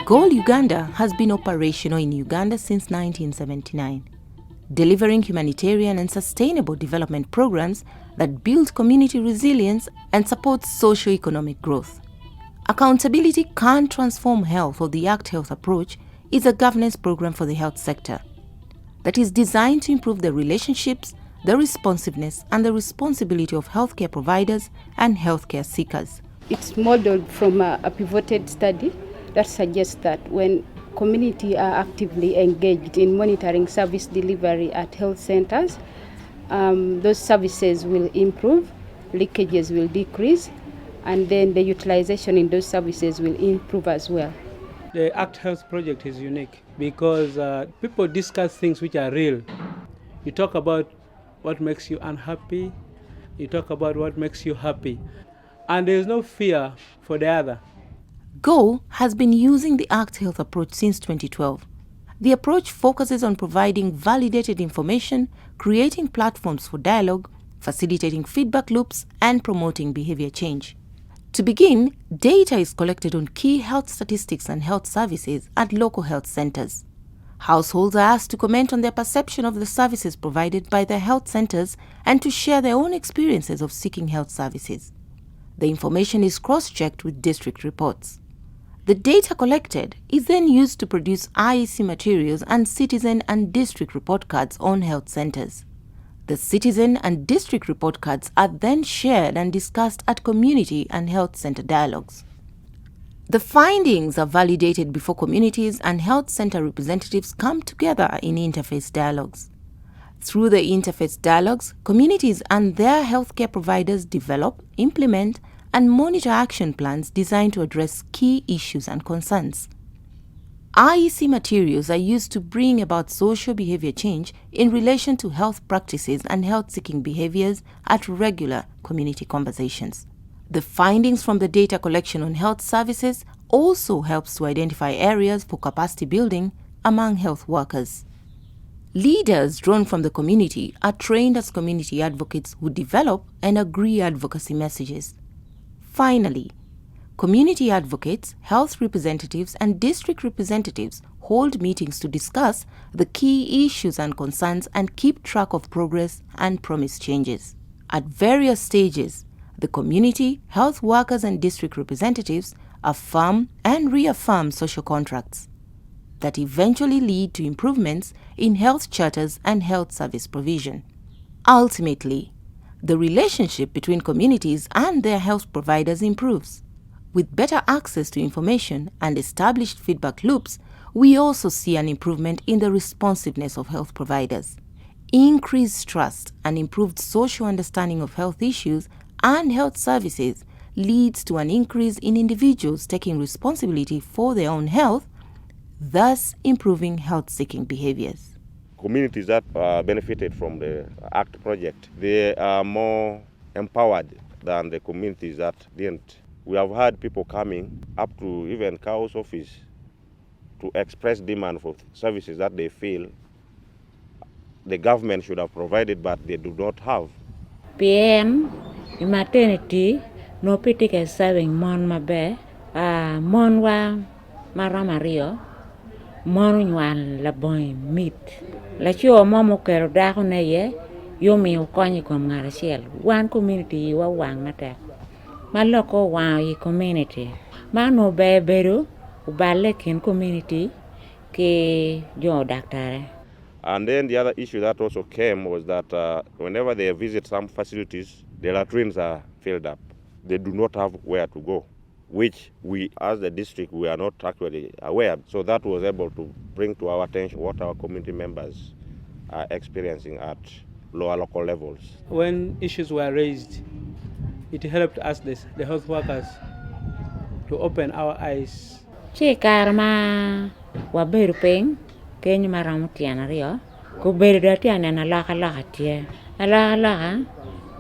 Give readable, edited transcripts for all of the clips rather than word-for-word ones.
Goal Uganda has been operational in Uganda since 1979, delivering humanitarian and sustainable development programs that build community resilience and support socio-economic growth. Accountability Can Transform Health, or the ACT Health approach, is a governance program for the health sector that is designed to improve the relationships, the responsiveness, and the responsibility of healthcare providers and healthcare seekers. It's modeled from a pivoted study that suggests that when community are actively engaged in monitoring service delivery at health centers, those services will improve, leakages will decrease, and then the utilization in those services will improve as well. The ACT Health project is unique because people discuss things which are real. You talk about what makes you unhappy, you talk about what makes you happy, and there is no fear for the other. Go has been using the ACT Health approach since 2012. The approach focuses on providing validated information, creating platforms for dialogue, facilitating feedback loops, and promoting behavior change. To begin, data is collected on key health statistics and health services at local health centers. Households are asked to comment on their perception of the services provided by their health centers and to share their own experiences of seeking health services. The information is cross-checked with district reports. The data collected is then used to produce IEC materials and citizen and district report cards on health centers. The citizen and district report cards are then shared and discussed at community and health center dialogues. The findings are validated before communities and health center representatives come together in interface dialogues. Through the interface dialogues, communities and their healthcare providers develop, implement, and monitor action plans designed to address key issues and concerns. IEC materials are used to bring about social behavior change in relation to health practices and health-seeking behaviors at regular community conversations. The findings from the data collection on health services also helps to identify areas for capacity building among health workers. Leaders drawn from the community are trained as community advocates who develop and agree advocacy messages. Finally, community advocates, health representatives, and district representatives hold meetings to discuss the key issues and concerns and keep track of progress and promised changes. At various stages, the community, health workers, and district representatives affirm and reaffirm social contracts that eventually lead to improvements in health charters and health service provision. Ultimately, the relationship between communities and their health providers improves. With better access to information and established feedback loops, we also see an improvement in the responsiveness of health providers. Increased trust and improved social understanding of health issues and health services leads to an increase in individuals taking responsibility for their own health, thus improving health-seeking behaviors. Communities that benefited from the ACT project, they are more empowered than the communities that didn't. We have had people coming up to even CAO's office to express demand for services that they feel the government should have provided but they do not have. PM, maternity, no pitika serving mon mabe, mon wa maramario, mon nywan la boy meat. La chio momo kero dako na ye, yomi ukonyi kwa mngarasiel. One community wa wang nata. Maloko wa yi community. Mano beberu, ubalekin community ke jo daktare. And then the other issue that also came was that whenever they visit some facilities, the latrines are filled up. They do not have where to go, which we, as the district, we are not actually aware. So that was able to bring to our attention what our community members are experiencing at lower local levels. When issues were raised, it helped us, the health workers, to open our eyes. Che karma waberu peng. Kenya maramutiana rio ko beridatiana na laka tie ala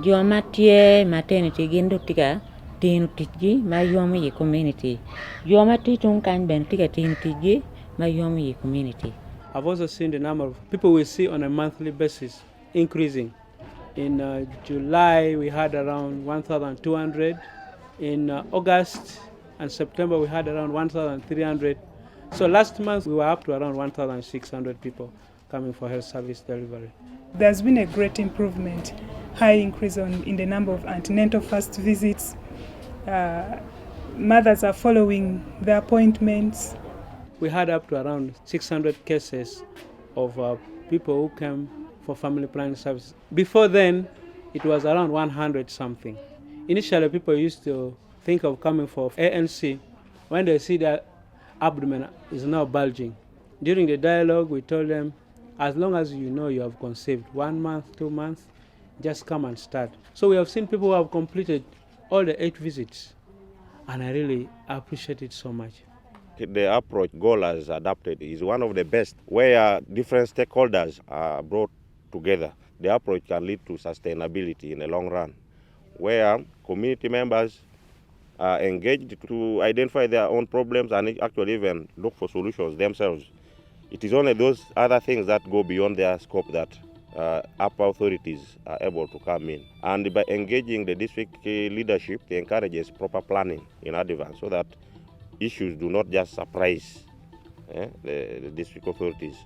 joma tie maternity gindo tiga tinu tiji ma yomi yi community joma titun kan ben tiga tinu tiji ma yomi yi community. I've also seen the number of people we see on a monthly basis increasing. In July we had around 1,200. In August and September we had around 1,300. So last month we were up to around 1,600 people coming for health service delivery. There's been a great improvement, high increase in the number of antenatal first visits. Mothers are following their appointments. We had up to around 600 cases of people who came for family planning services. Before then, it was around 100 something. Initially, people used to think of coming for ANC when they see their abdomen is now bulging. During the dialogue, we told them, as long as you know you have conceived 1 month, 2 months, just come and start. So we have seen people who have completed all the 8 visits, and I really appreciate it so much. The approach GOAL has adopted is one of the best, where different stakeholders are brought together. The approach can lead to sustainability in the long run, where community members are engaged to identify their own problems and actually even look for solutions themselves. It is only those other things that go beyond their scope that upper authorities are able to come in. And by engaging the district leadership, it encourages proper planning in advance so that issues do not just surprise the district authorities.